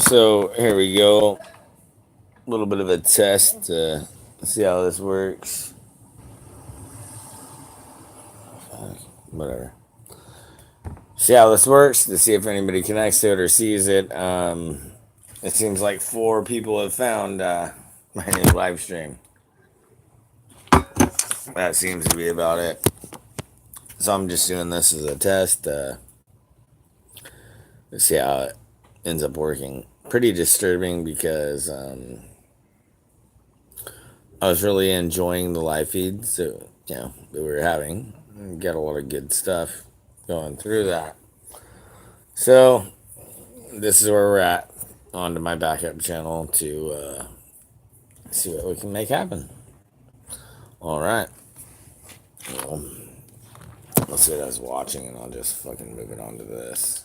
So here we go. A little bit of a test to see how this works. Whatever. See how this works to see if anybody connects to it or sees it. It seems like 4 people have found my new live stream. That seems to be about it. So I'm just doing this as a test to see how it ends up working. Pretty disturbing because I was really enjoying the live feeds that we were having. Got a lot of good stuff going through that. So this is where we're at. On to my backup channel to see what we can make happen. All right. Well, let's see what I was watching, and I'll just fucking move it on to this.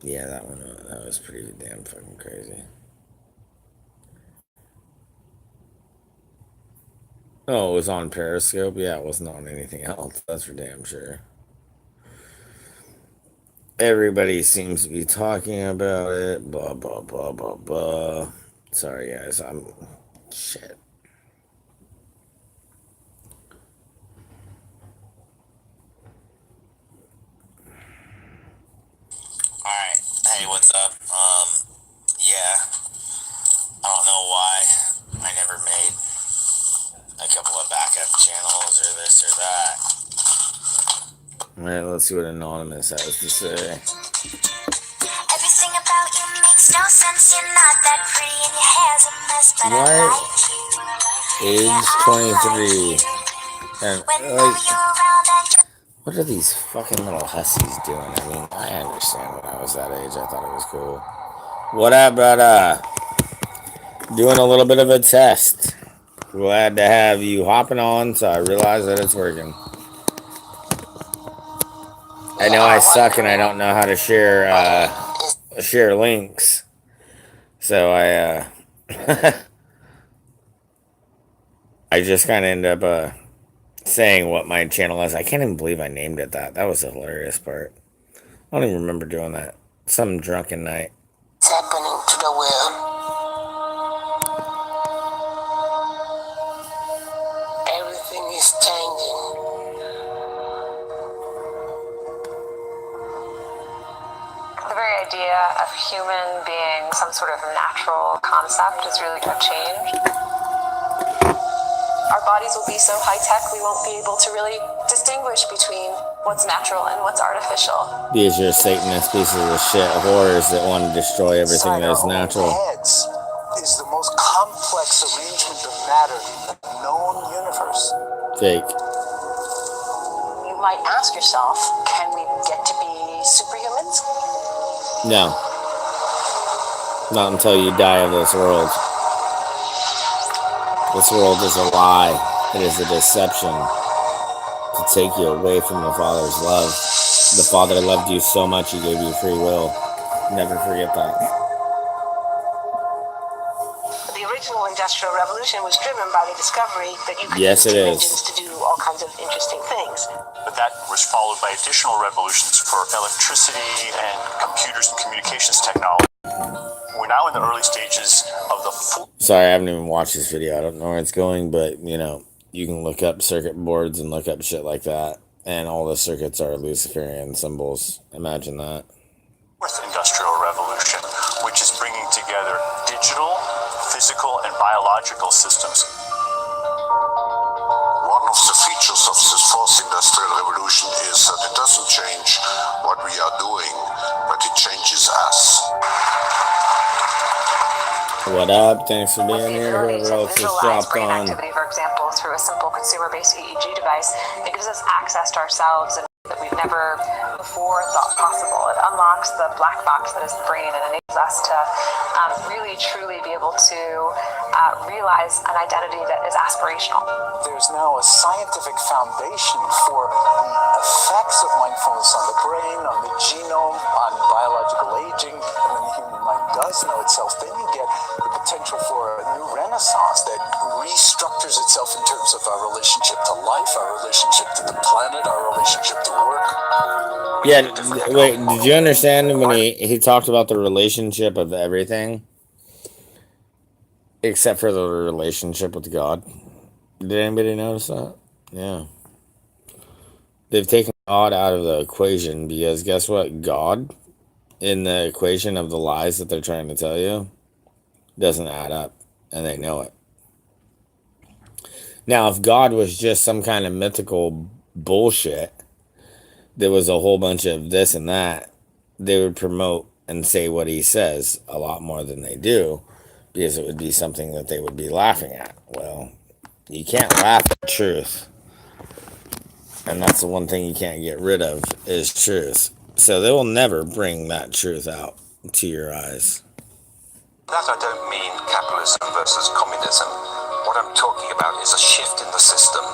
Yeah, that one. That was pretty damn fucking crazy. Oh, it was on Periscope? Yeah, it wasn't on anything else. That's for damn sure. Everybody seems to be talking about it. Blah, blah, blah, blah, blah. Sorry, guys. Shit. Alright. Hey, what's up? Yeah. I don't know why I never made a couple of backup channels or this or that. Alright, let's see what Anonymous has to say. Everything about you makes no sense. You're not that pretty and your hair's a mess, but I like you. Age 23. And what are these fucking little hussies doing? I mean, I understand when I was that age. I thought it was cool. What up, brother? Doing a little bit of a test. Glad to have you hopping on, so I realize that it's working. I know I suck and I don't know how to share links. So I I just kind of end up saying what my channel is. I can't even believe I named it that. That was the hilarious part. I don't even remember doing that. Some drunken night. What's happening to the world? Everything is changing. The very idea of human being some sort of natural concept is really going to change. Our bodies will be so high-tech we won't be able to really distinguish between what's natural and what's artificial. These are Satanist pieces of shit horrors that want to destroy everything that's natural. Heads is the most complex arrangement of matter in the known universe. Fake. You might ask yourself, can we get to be superhumans? No. Not until you die of this world. This world is a lie. It is a deception to take you away from the Father's love. The Father loved you so much, He gave you free will. Never forget that. The original Industrial Revolution was driven by the discovery that you could Yes, use it steam is. engines to do all kinds of interesting things. But that was followed by additional revolutions for electricity and computers and communications technology. We're now in the early stages of the Sorry, I haven't even watched this video. I don't know where it's going, but, you can look up circuit boards and look up shit like that. And all the circuits are Luciferian symbols. Imagine that. fourth industrial revolution, which is bringing together digital, physical, and biological systems. One of the features of this fourth industrial revolution is that it doesn't change what we are doing, but it changes us. What up? Thanks for being here. Whoever else just dropped brain on. activity, for example, through a simple consumer-based EEG device, it gives us access to ourselves and that we've never before thought possible. It unlocks the black box that is the brain and enables us to really, truly be able to realize an identity that is aspirational. There's now a scientific foundation for the effects of mindfulness on the brain, on the genome, on biological aging, and when the human mind does know itself, then you get the potential for a new renaissance that restructures itself in terms of our relationship to life, our relationship to the planet, our relationship to work. Yeah, wait, did you understand when he talked about the relationship of everything? Except for the relationship with God. Did anybody notice that? Yeah. They've taken God out of the equation because guess what? God, in the equation of the lies that they're trying to tell you, doesn't add up. And they know it. Now, if God was just some kind of mythical bullshit, there was a whole bunch of this and that, they would promote and say what he says a lot more than they do because it would be something that they would be laughing at. Well, you can't laugh at truth. And that's the one thing you can't get rid of is truth. So they will never bring that truth out to your eyes. That I don't mean capitalism versus communism. What I'm talking about is a shift in the system.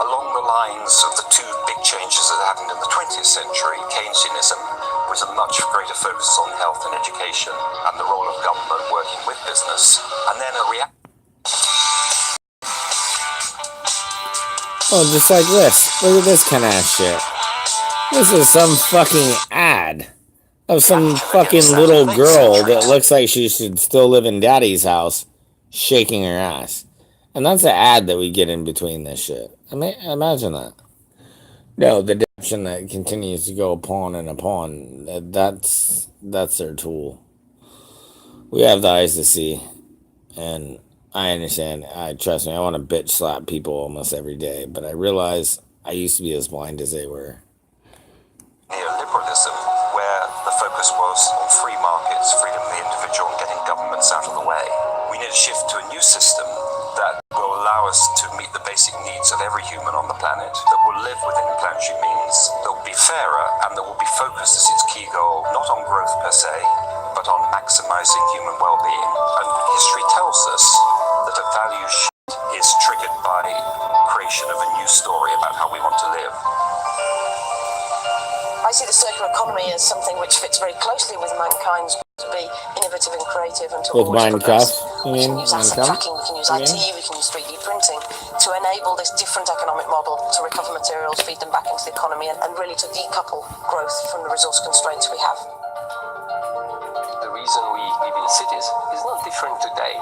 Along the lines of the two big changes that happened in the 20th century, Keynesianism with a much greater focus on health and education and the role of government working with business. And then a reaction. Oh, just like this. Look at this kind of shit. This is some fucking ad of some fucking little girl that looks like she should still live in daddy's house shaking her ass. And that's the ad that we get in between this shit. I mean, imagine that. No, the deception that continues to go upon and upon, that's their tool. We have the eyes to see. And I understand. Trust me, I want to bitch slap people almost every day. But I realize I used to be as blind as they were. Neoliberalism, where the focus was on free markets, freedom of the individual, and getting governments out of the way. We need a shift to a new system that will allow us to meet the basic needs of every human on the planet, that will live within planetary means, that will be fairer, and that will be focused as its key goal, not on growth per se, but on maximizing human well-being. And history tells us that a value shift is triggered by creation of a new story about how we want to live. I see the circular economy as something which fits very closely with mankind's to be innovative and creative and to With always progress. Minecraft? We can use asset tracking, we can use IT, we can use 3D printing to enable this different economic model to recover materials, feed them back into the economy and really to decouple growth from the resource constraints we have. The reason we live in cities is not different today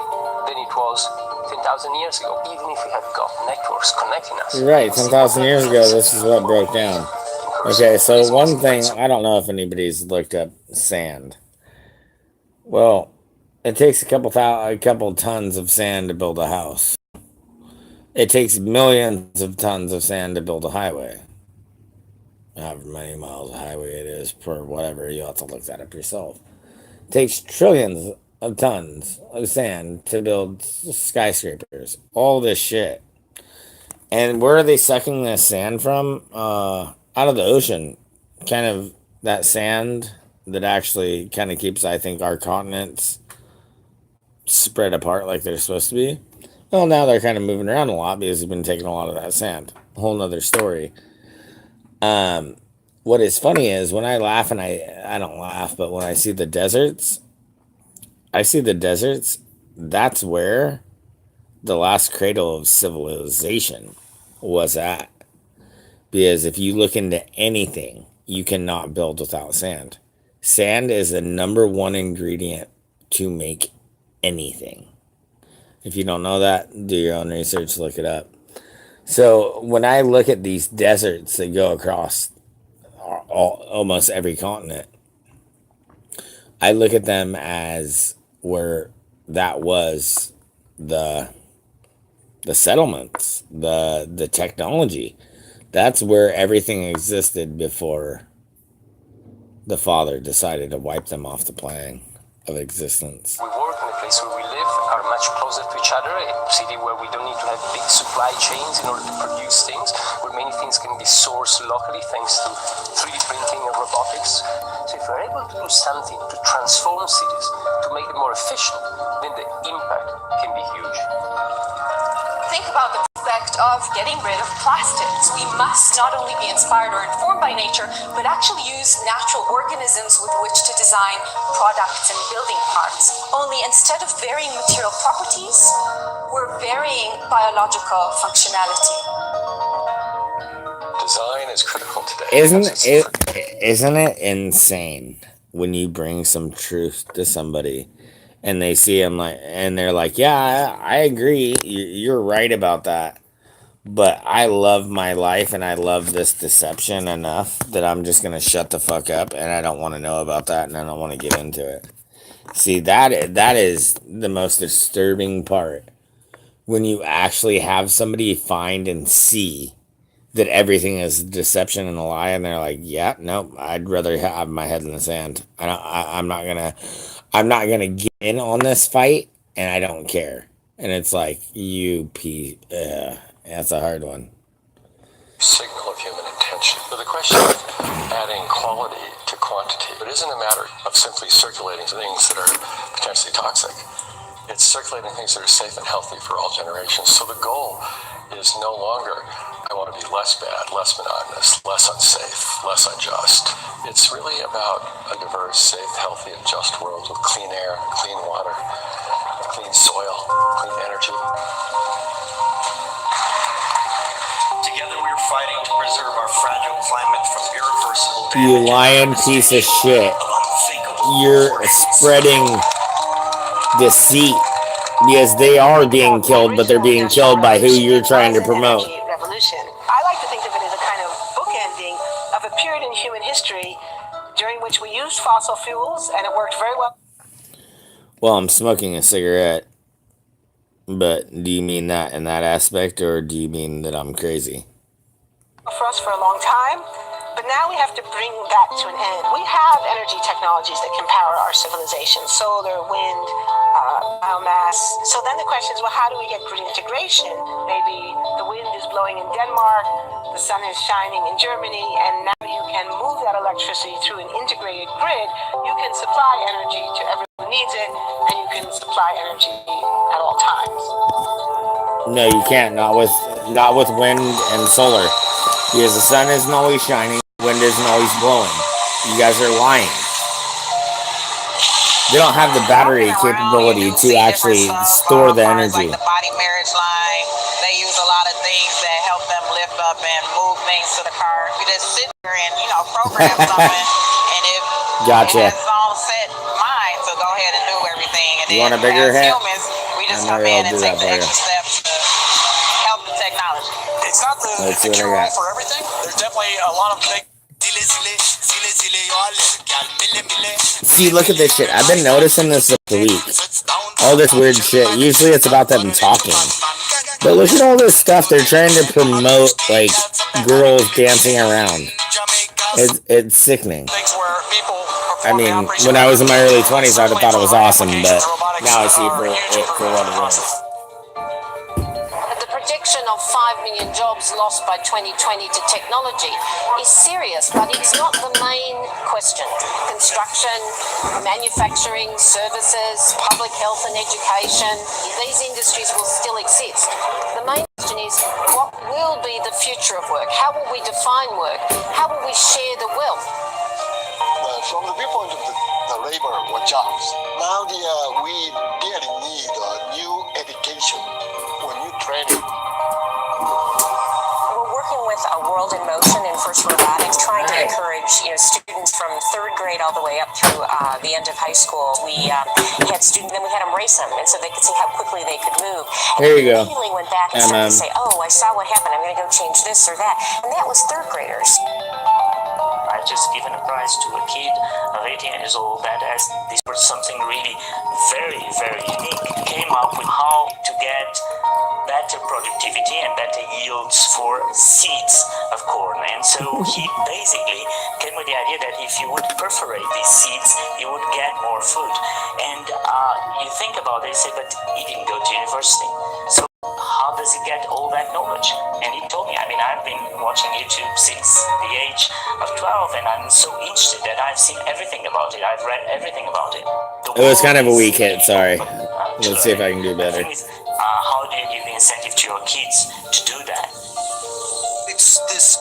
than it was 10,000 years ago, even if we have got networks connecting us. You're right, 10,000 years ago, this is what broke down. Okay, so one thing, I don't know if anybody's looked up sand. Well, it takes a couple tons of sand to build a house. It takes millions of tons of sand to build a highway. However many miles of highway it is per whatever, you'll have to look that up yourself. It takes trillions of tons of sand to build skyscrapers. All this shit. And where are they sucking this sand from? Out of the ocean. Kind of that sand that actually kind of keeps, I think, our continents spread apart like they're supposed to be. Well, now they're kind of moving around a lot because they've been taking a lot of that sand. A whole nother story. What is funny is when I laugh, and I don't laugh, but when I see the deserts, that's where the last cradle of civilization was at. Because if you look into anything, you cannot build without sand. Sand is the number one ingredient to make anything. If you don't know that, do your own research, look it up. So when I look at these deserts that go across almost every continent, I look at them as where that was the settlements, the technology. That's where everything existed before the Father decided to wipe them off the plane of existence. We work in the place where we live, are much closer to each other, a city where we don't need to have big supply chains in order to produce things, where many things can be sourced locally thanks to 3D printing and robotics. So if we're able to do something to transform cities, to make them more efficient, then the impact can be huge. Think about the prospect of getting rid of plastics. We must not only be inspired or informed by nature, but actually use natural organisms with which to design products and building parts. Only instead of varying material properties, we're varying biological functionality. Does design is critical today. Isn't it insane when you bring some truth to somebody and they see him like, and they're like, yeah, I agree. You're right about that. But I love my life and I love this deception enough that I'm just going to shut the fuck up and I don't want to know about that and I don't want to get into it. See, that is the most disturbing part. When you actually have somebody find and see that everything is deception and a lie, and they're like, "Yeah, nope, I'd rather have my head in the sand. I'm not gonna get in on this fight, and I don't care." And it's like, that's a hard one. Signal of human intention. So the question of adding quality to quantity, it isn't a matter of simply circulating things that are potentially toxic. It's circulating things that are safe and healthy for all generations. So the goal is no longer, I want to be less bad, less monotonous, less unsafe, less unjust. It's really about a diverse, safe, healthy, and just world with clean air, clean water, clean soil, clean energy. Together we're fighting to preserve our fragile climate from irreversible damage. You lying piece of shit. You're spreading deceit because they are being killed, but they're being killed by who you're trying to promote. Revolution. I like to think of it as a kind of bookending of a period in human history during which we used fossil fuels and it worked very well. Well, I'm smoking a cigarette, but do you mean that in that aspect, or do you mean that I'm crazy? For us for a long time, but now we have to bring that to an end. We have energy technologies that can power our civilization: solar, wind, biomass. So then the question is, well, how do we get grid integration? Maybe the wind is blowing in Denmark, the sun is shining in Germany, and now you can move that electricity through an integrated grid. You can supply energy to everyone who needs it, and you can supply energy at all times. No, you can't. Not with wind and solar, because the sun isn't always shining, wind isn't always blowing. You guys are lying. They don't have the battery capability to actually store the energy. Like the body marriage line, they use a lot of things that help them lift up and move things to the car. You just sit there and program something, and it has its own set mind, so go ahead and do everything. And you want a bigger as hat? humans, we just come in and take the extra steps to help the technology. It's not the cure-all for everything. There's definitely a lot of big. See, look at this shit. I've been noticing this for a week. All this weird shit. Usually it's about them talking. But look at all this stuff. They're trying to promote, like, girls dancing around. It's sickening. I mean, when I was in my early 20s, I would have thought it was awesome, but now I see it for what it is. The prediction of 5 million jobs lost by 2020 to technology is serious, but it's not the main question. Construction, manufacturing, services, public health and education, these industries will still exist. The main question is, what will be the future of work? How will we define work? How will we share the wealth? From the viewpoint of the labor or jobs, now we really need a new education or new training. We're working with a World in Motion in FIRST Robotics, trying to encourage students from third grade all the way up through the end of high school. We had students, then we had them race them, and so they could see how quickly they could move. And there you go. Immediately went back and started to say, "Oh, I saw what happened. I'm going to go change this or that," and that was third graders. I just given a prize to a kid of 18 years old that asked this was something really very, very unique. Came up with how to get better productivity and better yields for seeds of corn. And so he basically came with the idea that if you would perforate these seeds, you would get more food. And you think about it, you say, but he didn't go to university. So how does he get all that knowledge? And he told me, I mean, I've been watching YouTube since the age of 12, and I'm so interested that I've seen everything about it. I've read everything about it. It was kind of a weak hit, sorry. Let's see if I can do better. How do you give the incentive to your kids to do that? It's this.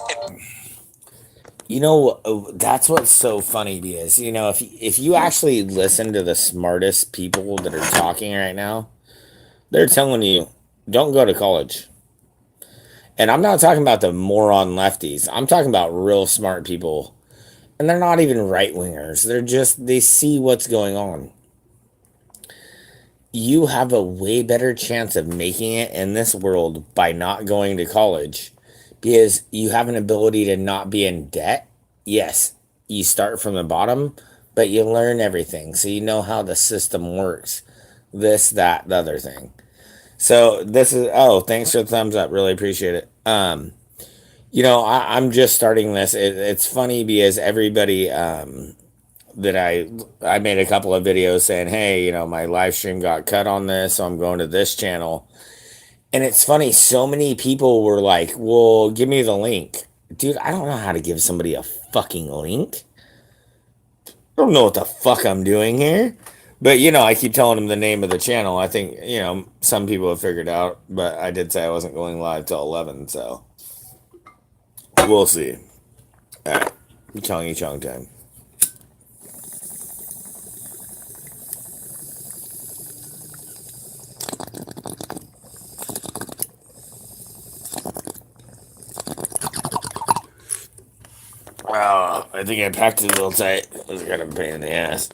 You know, that's what's so funny, because, if you actually listen to the smartest people that are talking right now, they're telling you, don't go to college. And I'm not talking about the moron lefties. I'm talking about real smart people. And they're not even right-wingers. They see what's going on. You have a way better chance of making it in this world by not going to college because you have an ability to not be in debt. Yes, you start from the bottom, but you learn everything. So you know how the system works. This, that, the other thing. So this is, oh, thanks for the thumbs up. Really appreciate it. You know, I'm just starting this. It's funny because everybody, that I made a couple of videos saying, hey, you know, my live stream got cut on this, so I'm going to this channel. And it's funny, so many people were like, well, give me the link. Dude, I don't know how to give somebody a fucking link. I don't know what the fuck I'm doing here. But, you know, I keep telling them the name of the channel. I think, you know, some people have figured out. But I did say I wasn't going live till 11, so we'll see. All right. Chongy Chong time. Wow, I think I packed it a little tight. It was kind of a pain in the ass.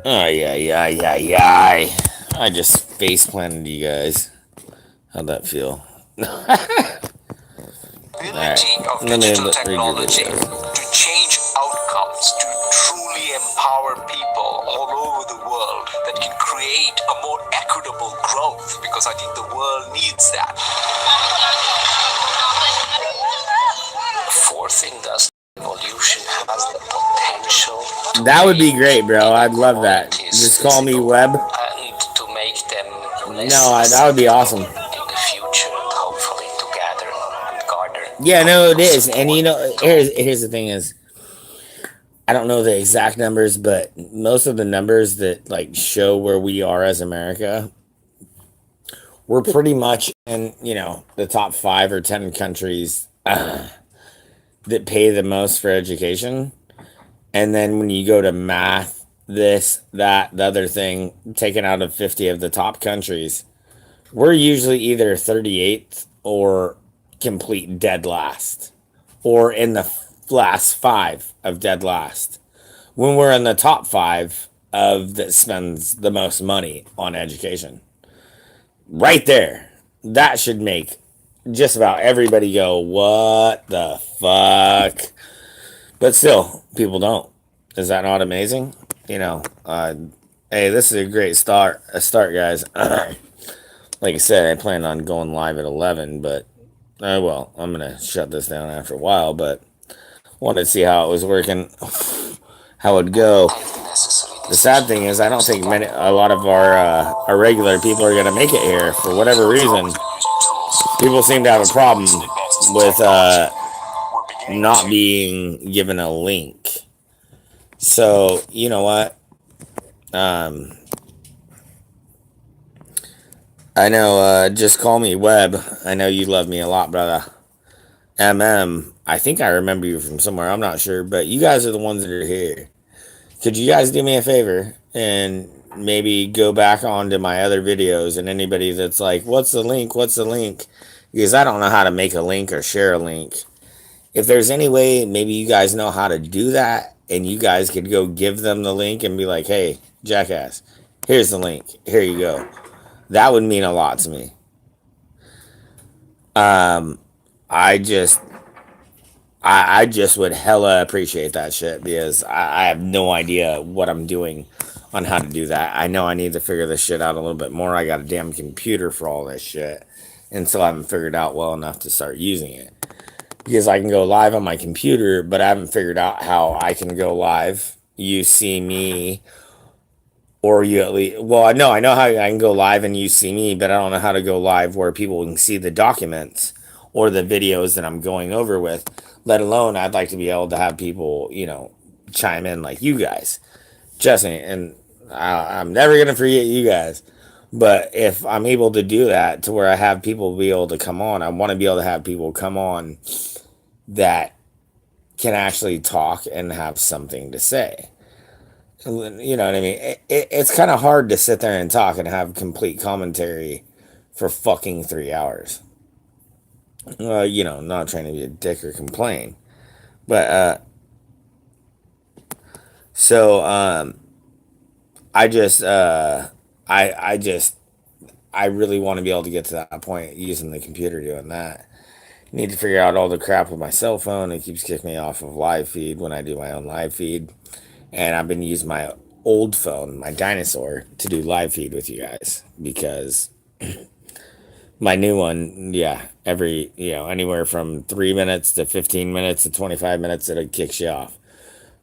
Oh, yeah. I just face planted you guys. How'd that feel? Ability of digital technology to change outcomes, to truly empower people all over the world that can create a more equitable growth, because I think the world needs that. The fourth industrial revolution has the potential. That would be great, bro. I'd love that. Just call me Webb. And to make them no, that would be awesome. In the future, hopefully together and garner. Yeah, no, it is. And you know, here's the thing is, I don't know the exact numbers, but most of the numbers that like show where we are as America, we're pretty much in, you know, the top 5 or 10 countries that pay the most for education. And then when you go to math, this, that, the other thing, taken out of 50 of the top countries, we're usually either 38th or complete dead last, or in the last 5 of dead last, when we're in the top 5 of that spends the most money on education. Right there, that should make just about everybody go, what the fuck? But still, people don't. Is that not amazing? You know, hey, this is a great start, guys. Like I said, I plan on going live at 11, but well, I'm gonna shut this down after a while. But wanted to see how it was working, how it'd go. The sad thing is, I don't think a lot of our regular people are gonna make it here for whatever reason. People seem to have a problem with not being given a link. So you know what? I know, just call me Webb. I know you love me a lot, brother. I think I remember you from somewhere. I'm not sure, but you guys are the ones that are here. Could you guys do me a favor and maybe go back onto my other videos, and anybody that's like, what's the link? What's the link? Because I don't know how to make a link or share a link. If there's any way, maybe you guys know how to do that, and you guys could go give them the link and be like, hey, jackass, here's the link. Here you go. That would mean a lot to me. I just would hella appreciate that shit, because I have no idea what I'm doing on how to do that. I know I need to figure this shit out a little bit more. I got a damn computer for all this shit, and so I haven't figured out well enough to start using it. Because I can go live on my computer, but I haven't figured out how I can go live. You see me, or you at least, well, I know how I can go live and you see me, but I don't know how to go live where people can see the documents or the videos that I'm going over with, let alone I'd like to be able to have people, you know, chime in like you guys. Trust me, and I'm never going to forget you guys. But if I'm able to do that to where I have people be able to come on, I want to be able to have people come on that can actually talk and have something to say. You know what I mean? It's kind of hard to sit there and talk and have complete commentary for fucking 3 hours. You know, not trying to be a dick or complain, but so I just I really want to be able to get to that point using the computer doing that. Need to figure out all the crap with my cell phone. It keeps kicking me off of live feed when I do my own live feed. And I've been using my old phone, my dinosaur, to do live feed with you guys. Because my new one, yeah, every, you know, anywhere from 3 minutes to 15 minutes to 25 minutes, it kicks you off.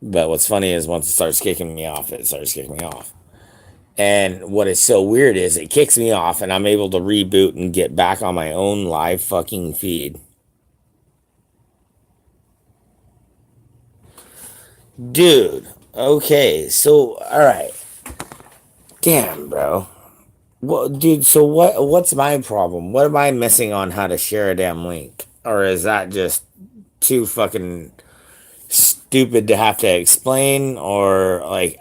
But what's funny is once it starts kicking me off, it starts kicking me off. And what is so weird is it kicks me off and I'm able to reboot and get back on my own live fucking feed. Dude, okay, so all right. Damn, bro. Well, dude, so what's my problem? What am I missing on how to share a damn link? Or is that just too fucking stupid to have to explain? Or like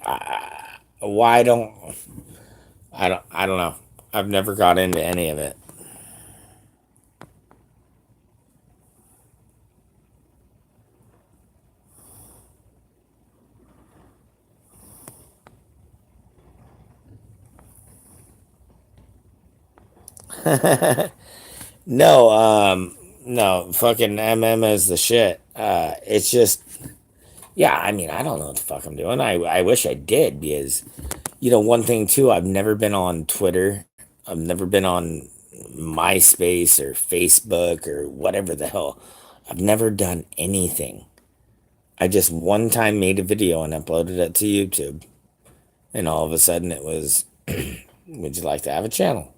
why don't I don't know. I've never got into any of it. No, fucking MM is the shit. It's just, yeah, I mean, I don't know what the fuck I'm doing. I wish I did because, you know, one thing too, I've never been on Twitter. I've never been on MySpace or Facebook or whatever the hell. I've never done anything. I just one time made a video and uploaded it to YouTube. And all of a sudden it was, would you like to have a channel?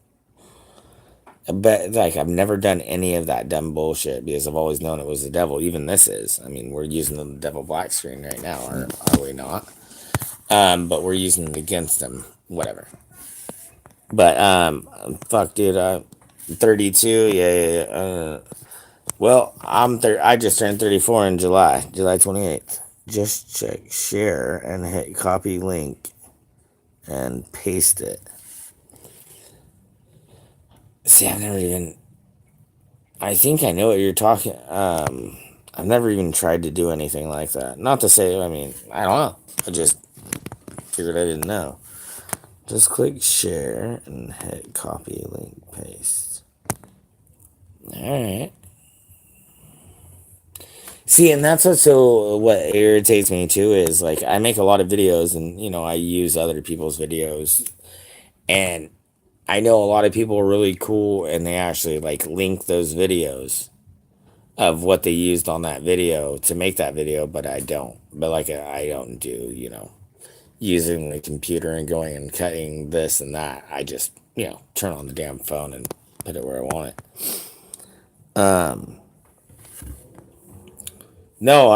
But like I've never done any of that dumb bullshit because I've always known it was the devil. Even this is. I mean, we're using the devil black screen right now, are we not? But we're using it against him. Whatever. But fuck, dude. 32. Yeah. Well, I just turned 34 in July 28th. Just check share and hit copy link and paste it. See, I think I know what you're talking. I've never even tried to do anything like that. Not to say, I mean, I don't know. I just figured I didn't know. Just click share and hit copy link paste. Alright. See, and that's what irritates me too is like I make a lot of videos and, you know, I use other people's videos. And I know a lot of people are really cool and they actually like link those videos of what they used on that video to make that video, but I don't. But like I don't do, you know, using the computer and going and cutting this and that. I just, you know, turn on the damn phone and put it where I want it. No,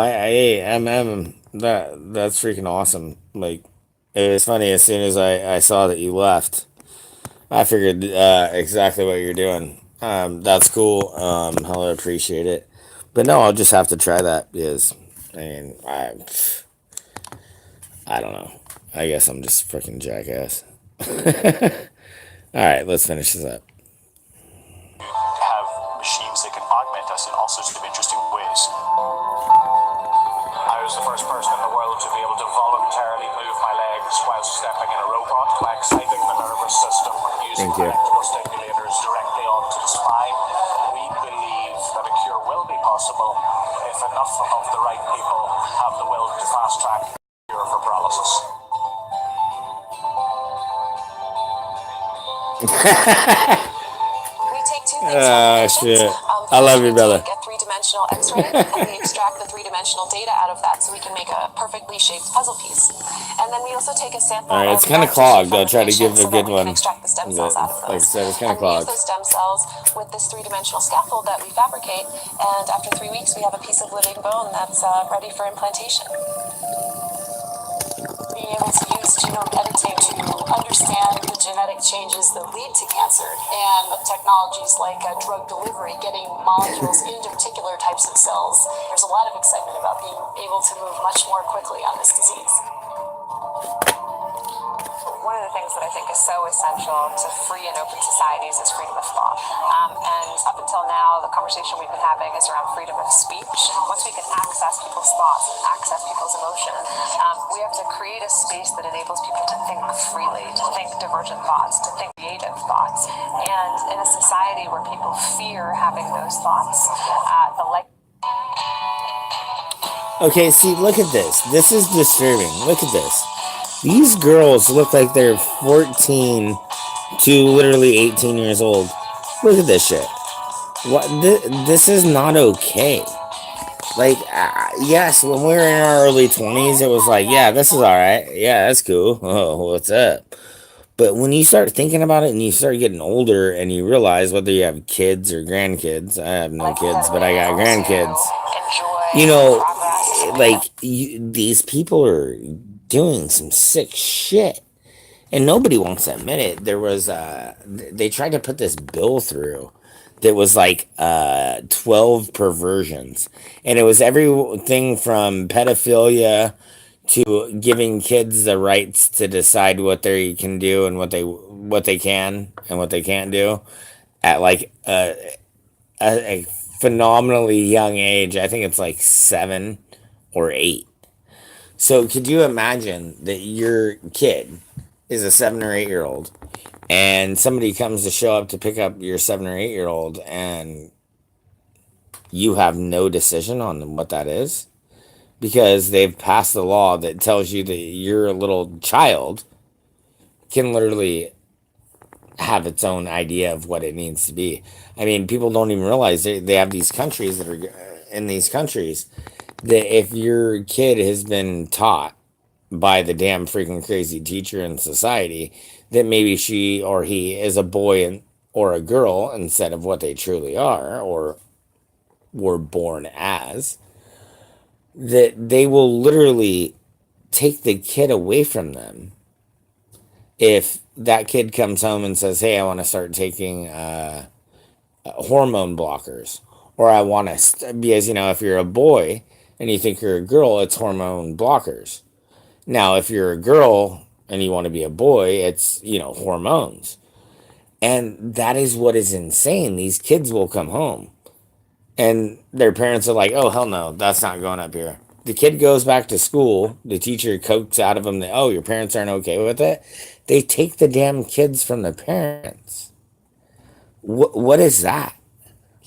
that's freaking awesome. Like, it was funny as soon as I saw that you left. I figured exactly what you're doing. That's cool. Hell, I appreciate it. But no, I'll just have to try that because, I mean, I don't know. I guess I'm just freaking jackass. Alright, let's finish this up. Have machines that can augment us in all sorts of interesting ways. I was the first person in the world to be able to voluntarily move my legs while stepping in a robot by exciting the nervous system using electrical stimulators directly onto the spine. We believe that a cure will be possible if enough of the right people have the will to fast track the cure for paralysis. We take two things. Shit. I love you, brother. A three-dimensional X-ray, and we extract the three-dimensional data out of that, so we can make a perfectly shaped puzzle piece. And then we also take a sample. Alright, it's kind of clogged. I'll try to give a good one. Extract the stem cells out of those. Like I said, it's kind of clogged. We use those stem cells with this three-dimensional scaffold that we fabricate, and after 3 weeks, we have a piece of living bone that's ready for implantation. Being able to use genome editing to understand the genetic changes that lead to cancer, and technologies like drug delivery, getting molecules into particular types of cells. There's a lot of excitement about being able to move much more quickly on this disease. one of the things that I think is so essential to free and open societies is freedom of thought. And up until now, the conversation we've been having is around freedom of speech. Once we can access people's thoughts and access people's emotion, we have to create a space that enables people to think freely, to think divergent thoughts, to think creative thoughts. And in a society where people fear having those thoughts, Okay, see, look at this. This is disturbing. Look at this. These girls look like they're 14 to literally 18 years old. Look at this shit. What? This is not okay. Like, yes, when we were in our early 20s, it was like, yeah, this is all right. Yeah, that's cool. Oh, what's up? But when you start thinking about it and you start getting older and you realize whether you have kids or grandkids, I have no kids, but I got grandkids. You know, like, these people are doing some sick shit. And nobody wants to admit it. There was, they tried to put this bill through that was like 12 perversions. And it was everything from pedophilia to giving kids the rights to decide what they can do and what they can and what they can't do at like a phenomenally young age. I think it's like 7 or 8. So could you imagine that your kid is a 7 or 8 year old and somebody comes to show up to pick up your 7 or 8 year old and you have no decision on what that is? Because they've passed the law that tells you that your little child can literally have its own idea of what it needs to be. I mean, people don't even realize they have these countries that are in these countries that if your kid has been taught by the damn freaking crazy teacher in society that maybe she or he is a boy or a girl instead of what they truly are or were born as, that they will literally take the kid away from them if that kid comes home and says, hey, I want to start taking hormone blockers, or I want to, because, you know, if you're a boy and you think you're a girl, it's hormone blockers. Now, if you're a girl and you want to be a boy, it's, you know, hormones. And that is what is insane. These kids will come home and their parents are like, oh, hell no, that's not going up here. The kid goes back to school. The teacher coaxes out of them that, oh, your parents aren't okay with it. They take the damn kids from the parents. What is that?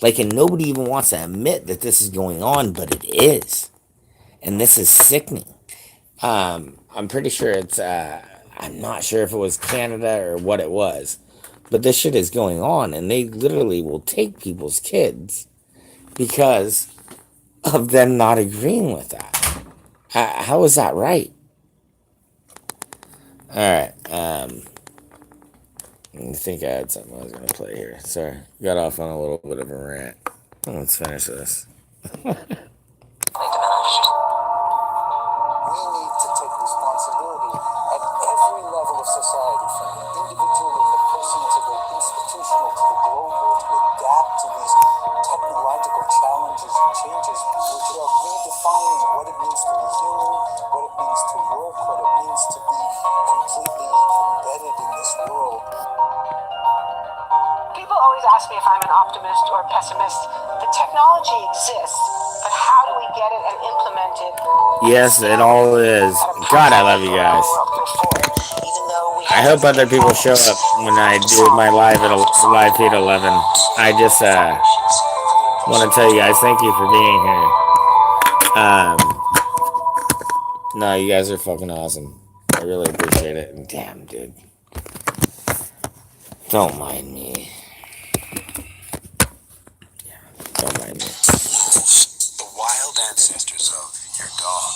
Like, and nobody even wants to admit that this is going on, but it is. And this is sickening. I'm pretty sure it's, I'm not sure if it was Canada or what it was, but this shit is going on, and they literally will take people's kids because of them not agreeing with that. How is that right? All right. I think I had something I was going to play here. Sorry. Got off on a little bit of a rant. Let's finish this. We need to take responsibility at every level of society, from the individual and the person to the institutional to the global, to adapt to these technological challenges and changes, which are redefining what it means to be human, what it means to work, what it means to be completely embedded in this world. People always ask me if I'm an optimist or a pessimist. The technology exists, but how do we get it and implement it? Yes, it all is. God, I love you guys. I hope other people show up when I do my live feed 11. I just want to tell you guys, thank you for being here. No, you guys are fucking awesome. I really appreciate it. And damn, dude. Don't mind me. Yeah, don't mind me. The wild ancestors of your dog.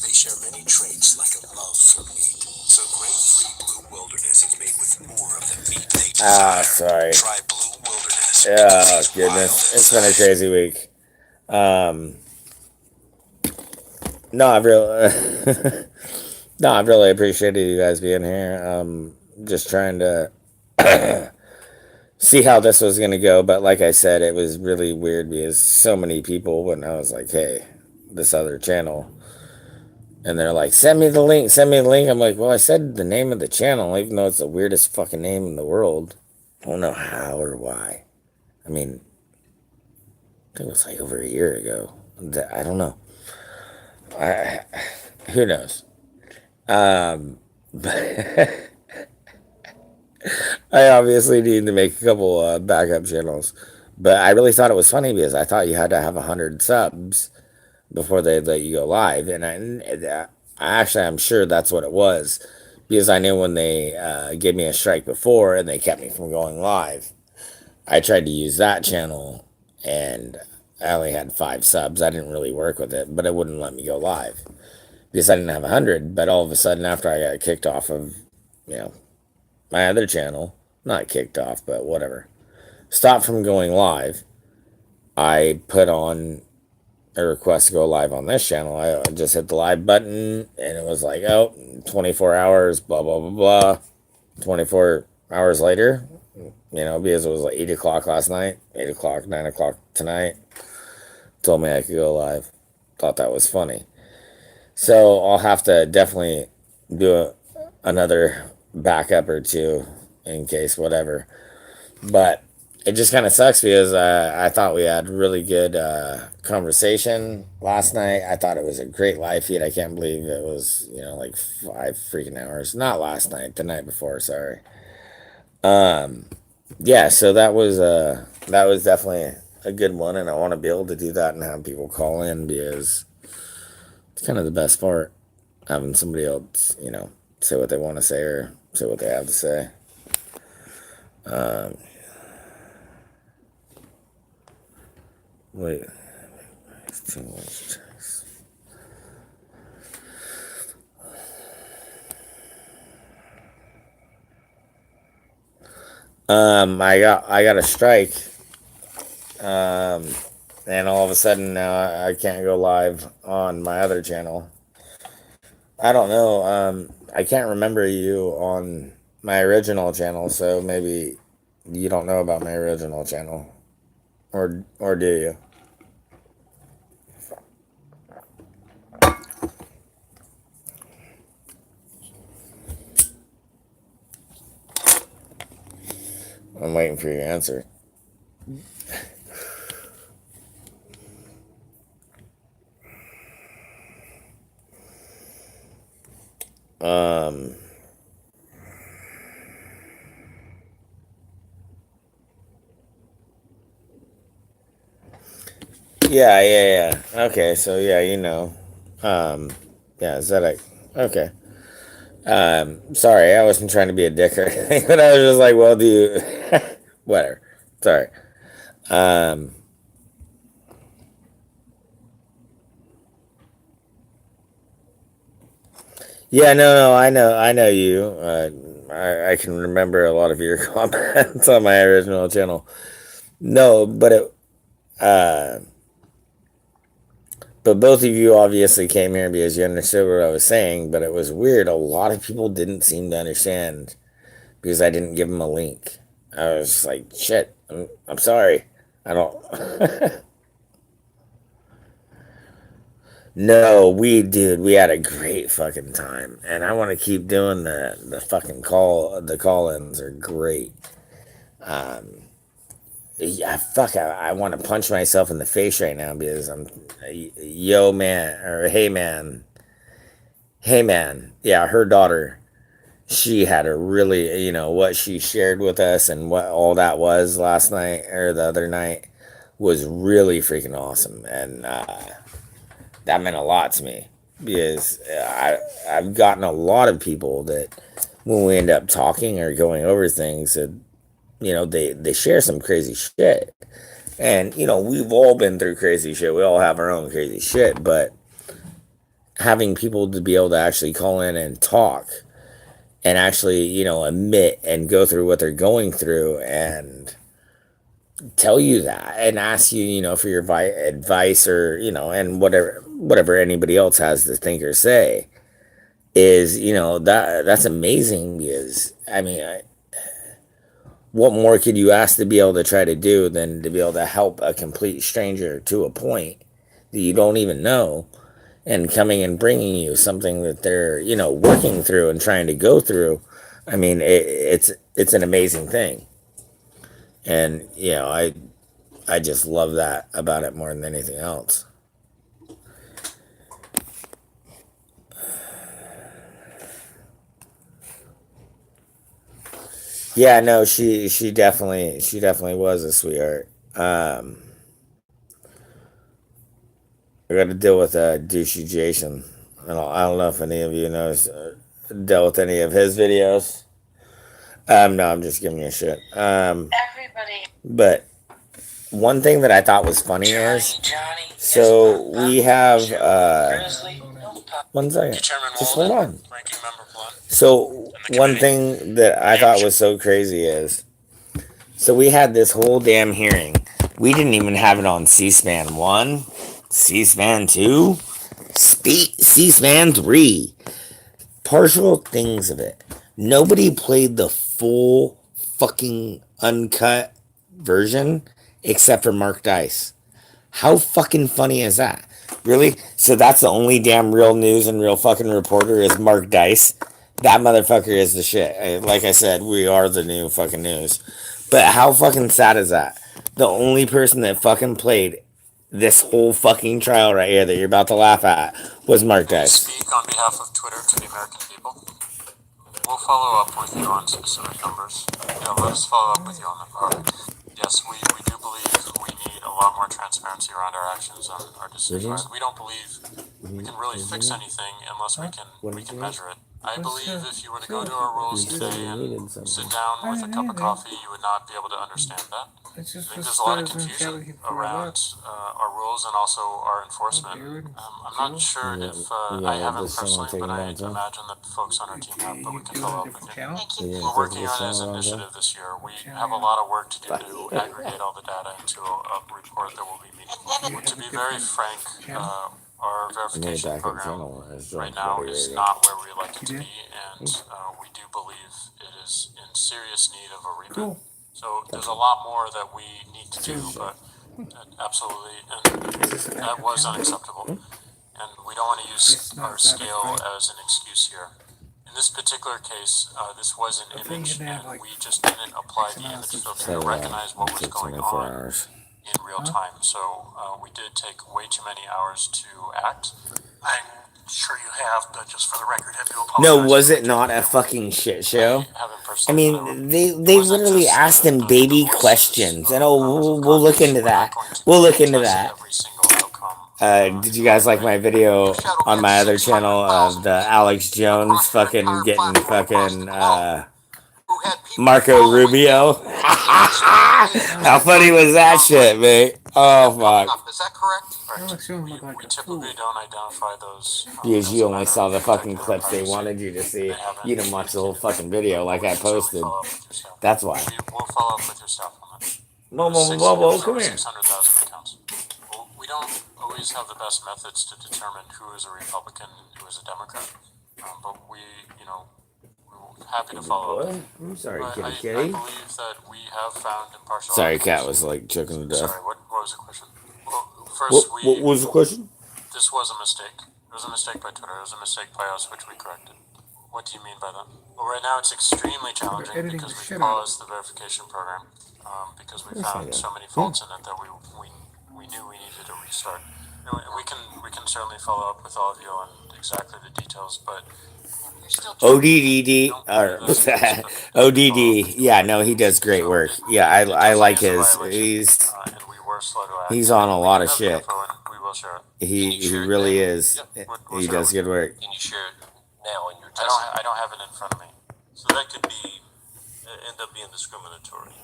They share many traits like a love for meat. So grain-free Blue Wilderness is made with more of the meat they desire. Sorry. Try Blue Wilderness. Oh, goodness. It's been a crazy week. No, I've really appreciated you guys being here. Just trying to see how this was going to go. But like I said, it was really weird because so many people, when I was like, hey, this other channel And they're like, send me the link, send me the link. I'm like, well, I said the name of the channel, even though it's the weirdest fucking name in the world. I don't know how or why. I mean, I think it was like over a year ago. I don't know. Who knows? But I obviously need to make a couple backup channels. But I really thought it was funny because I thought you had to have 100 subs before they let you go live. And I'm sure that's what it was, because I knew when they gave me a strike before and they kept me from going live, I tried to use that channel and I only had 5 subs. I didn't really work with it, but it wouldn't let me go live because I didn't have 100. But all of a sudden, after I got kicked off of, my other channel, not kicked off, but whatever, stopped from going live, I put on a request to go live on this channel. I just hit the live button and it was like, 24 hours, blah, blah, blah, blah. 24 hours later, because it was like 8 o'clock last night, 8 o'clock, 9 o'clock tonight, told me I could go live. Thought that was funny. So I'll have to definitely do another backup or two in case whatever. But it just kind of sucks because I thought we had really good conversation last night. I thought it was a great live feed. I can't believe it was, like 5 freaking hours. Not last night, the night before, sorry. Yeah, so that was definitely a good one, and I want to be able to do that and have people call in because it's kind of the best part, having somebody else, say what they want to say or say what they have to say. Wait, it's too much. I got a strike, and all of a sudden now I can't go live on my other channel. I don't know. I can't remember you on my original channel, so maybe you don't know about my original channel, or do you? I'm waiting for your answer. Yeah. Okay, so yeah, yeah, is that okay. Sorry, I wasn't trying to be a dick or anything, but I was just like, well, do you, whatever, sorry. Yeah, no, I know you. I can remember a lot of your comments on my original channel. No, but but both of you obviously came here because you understood what I was saying, but it was weird. A lot of people didn't seem to understand because I didn't give them a link. I was just like, shit, I'm sorry. I don't... No, we had a great fucking time. And I want to keep doing the fucking call-ins are great. Yeah, I want to punch myself in the face right now because I'm, yo man, or hey man. Yeah, her daughter, she had a really, what she shared with us and what all that was last night or the other night was really freaking awesome. And that meant a lot to me because I've gotten a lot of people that when we end up talking or going over things that, they share some crazy shit. And, we've all been through crazy shit. We all have our own crazy shit. But having people to be able to actually call in and talk and actually, admit and go through what they're going through and tell you that and ask you, for your advice or, and whatever anybody else has to think or say is, that's amazing because, I mean, what more could you ask to be able to try to do than to be able to help a complete stranger to a point that you don't even know and coming and bringing you something that they're, you know, working through and trying to go through. I mean, it's an amazing thing. And, you know, I just love that about it more than anything else. Yeah, no, she definitely was a sweetheart. I got to deal with douchey Jason. I don't know if any of you knows dealt with any of his videos. No, I'm just giving you a shit. Everybody. But one thing that I thought was funny is, so we have one second, just hold on. So one thing that I thought was so crazy is, so we had this whole damn hearing. We didn't even have it on C-SPAN 1, C-SPAN 2, C-SPAN 3. Partial things of it. Nobody played the full fucking uncut version except for Mark Dice. How fucking funny is that? Really? So that's the only damn real news and real fucking reporter is Mark Dice. That motherfucker is the shit. Like I said, we are the new fucking news. But how fucking sad is that? The only person that fucking played this whole fucking trial right here that you're about to laugh at was Mark Dice. Speak on behalf of Twitter to the American people. We'll follow up with you on specific numbers. Yeah, let us follow up with you on them. Yes, we do believe we need a lot more transparency around our actions and our decisions. We don't believe we can really fix anything unless we can measure it. I believe if you were to go to our rules today and sit down with a cup of coffee, you would not be able to understand that. I think there's a lot of confusion around our rules and also our enforcement. I'm not sure if I haven't personally, but I imagine that folks on our team have, but we can follow up with you. We're working on this initiative this year. We have a lot of work to do to aggregate all the data into a report that will be meaningful. To be very frank, our verification program right now is not where we'd like it to be, and we do believe it is in serious need of a reboot. So there's a lot more that we need to do, but absolutely, and that was unacceptable. And we don't want to use our scale as an excuse here. In this particular case, this was an image, and we just didn't apply the image filter to recognize what was going on in real time. So we did take way too many hours to act. I'm sure you have, but just for the record, have you apologized? No, was it not a fucking shit show? I mean, they literally asked him baby questions, and we'll look into that. We'll look into that. Did you guys like my video on my other channel of the Alex Jones fucking getting fucking Marco Rubio? How funny was that shit, mate? Oh fuck. Is that correct? We typically don't identify those. Because you only saw the fucking clips they wanted you to see. You didn't watch the whole fucking video like I posted. That's why. We'll follow up with your staff on that. Whoa, come here. 600,000 accounts. We don't always have the best methods to determine who is a Republican and who is a Democrat. But we're happy to follow up. I'm sorry, kitty. I believe that we have found impartial. Sorry, cat was like choking to death. Sorry, what was the question? Well, first, what was the question? This was a mistake. It was a mistake by Twitter. It was a mistake by us, which we corrected. What do you mean by that? Well, right now it's extremely challenging because we paused the verification program because we found so many faults in it that we knew we needed a restart. We can certainly follow up with all of you on exactly the details, but ODD or ODD. Yeah, no, he does great work. Yeah, I like his. He's on a lot of shit. He really is. He does good work. Can you share it now in your test? I don't have it in front of me. So that could end up being discriminatory.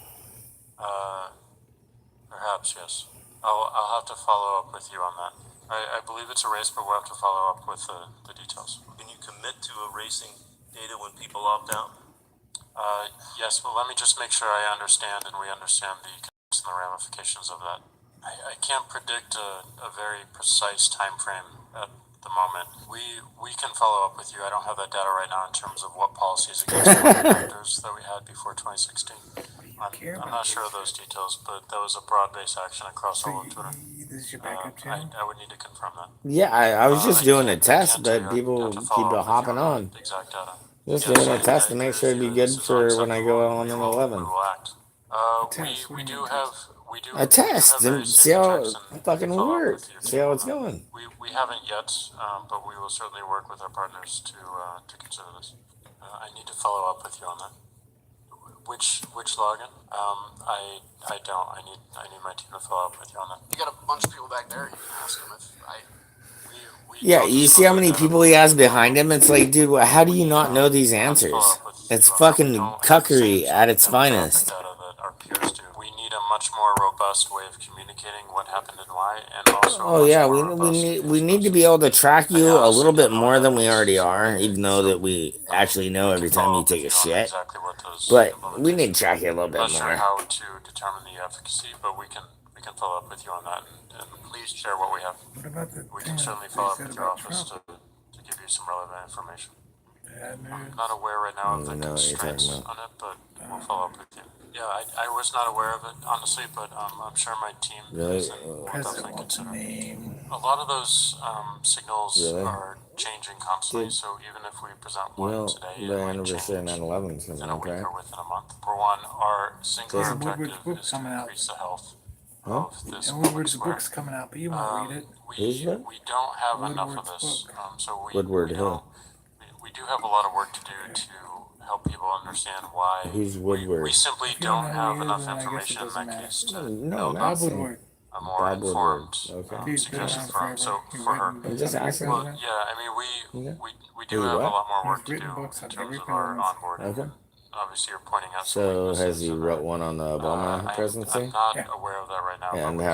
Perhaps, yes. I'll have to follow up with you on that. I believe it's erased, but we'll have to follow up with the details. Can you commit to erasing data when people opt out? Yes, but let me just make sure I understand and we understand the and the ramifications of that. I can't predict a very precise time frame at the moment. We can follow up with you. I don't have that data right now in terms of what policies against factors that we had before 2016. I'm not sure of those details, but that was a broad-based action across all of Twitter. This is your backup channel? I would need to confirm that. Yeah, I was just doing a test, can't but tell you. people I'd have to keep follow up with hopping you on. the exact data. Just Yes, doing a test to I make agree sure with it'd be you. good This is for when I unacceptable. go on an 11. We will act. We do have A test and see how it fucking works. See how it's going. we haven't yet, but we will certainly work with our partners to consider this. I need to follow up with you on that. Which login? I don't. I need my team to follow up with you on that. You got a bunch of people back there. You can ask them if Yeah, you see how many people he has behind him? It's like, dude, how do you not know these answers? It's fucking cuckery at its finest. Data that our peers do. We need a much more robust way of communicating what happened and why, and also. Oh yeah, we need to be able to track you a little bit more than we already are, even though that we actually know every time you take a shit. But we need to track you a little bit I'm not sure more. how to determine the efficacy, but we can follow up with you on that and please share what we have. What about the We thing can certainly they follow up said with your about office Trump? to give you some relevant information. Bad news. I'm not aware right now of the know what you're talking constraints about. on it, but we'll follow up with you. Yeah, I was not aware of it, honestly, but I'm sure my team Really? is and will definitely consider. Name. A lot of those signals Really? are changing constantly, Dude. so even if we present You one know, today, the it might anniversary of change 9/11 is coming in a up, week right? or within a month. For one, our singular Jason? Woodward's objective book is to coming out. increase the health Huh? of this And public Woodward's square. book's coming out, but you won't read it. Who's that? We don't have enough of Woodward's this, book. so Woodward we who? don't. We do have a lot of work to do to help people understand why. Who's Woodward? We simply If you don't don't know have who he is, enough then I guess it information in doesn't that matter. case to No, build not Bob saying. Woodward. a more Bob Woodward. informed Okay. He's been suggestion around from. So forever. for her, I'm just asking. well, yeah, I mean, Yeah. we do Who, have a what? lot more work He's to do written books in on terms every of our president. onboarding. Okay. Obviously, you're pointing out some So weaknesses. has he wrote one on the Obama presidency? I'm not aware of that right now. And but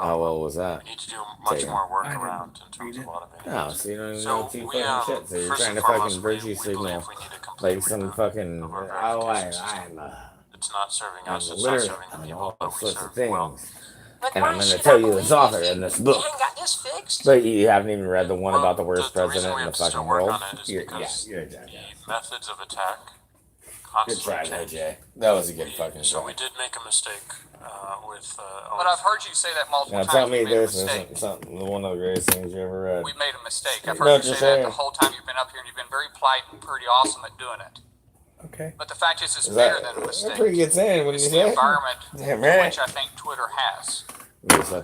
how well was that? we need to do much Taken. more work I didn't around in terms of automation. Oh, so you don't even So know two we, fucking shit. So you're first trying and to foremost, fucking virtue we signal believe we need a complete like some reboot fucking of our I'm It's not serving us. It's not literate serving the on people all that we sorts of serve things. well. And I'm going to tell you this author in this book. got this fixed. But you haven't even read the one Well, about the worst the reason president we in have the to still fucking work world. on it is Yeah, because you're a jackass. the methods of attack Good try, constantly change. OJ. That was a good fucking So try. we did make a mistake with. But I've heard you say that multiple Now times. tell me We made a this mistake. isn't something, one of the greatest things you ever read. We made a mistake. I've No, heard you just say that saying. the whole time you've been up here, and you've been very polite and pretty awesome at doing it. Okay. But the fact is, it's Is bigger that than a mistake. a pretty good saying? What did It's you the say? environment Damn in right. which I think Twitter has.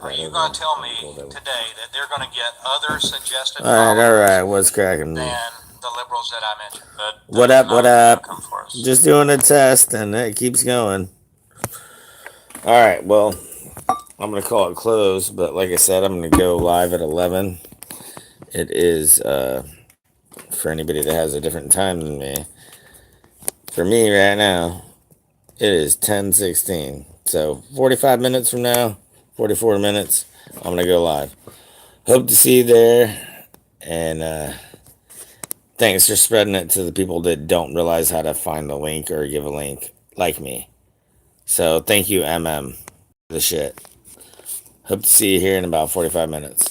Are you going to tell me today that they're going to get other suggested All right. What's cracking? than the liberals that I mentioned? What up? What up? Just doing a test, and it keeps going. All right. Well, I'm gonna call it closed, but like I said, I'm gonna go live at 11. It is for anybody that has a different time than me. For me right now, it is 10:16. So 45 minutes from now, 44 minutes, I'm gonna go live. Hope to see you there, and thanks for spreading it to the people that don't realize how to find the link or give a link, like me. So thank you, MM, for the shit. Hope to see you here in about 45 minutes.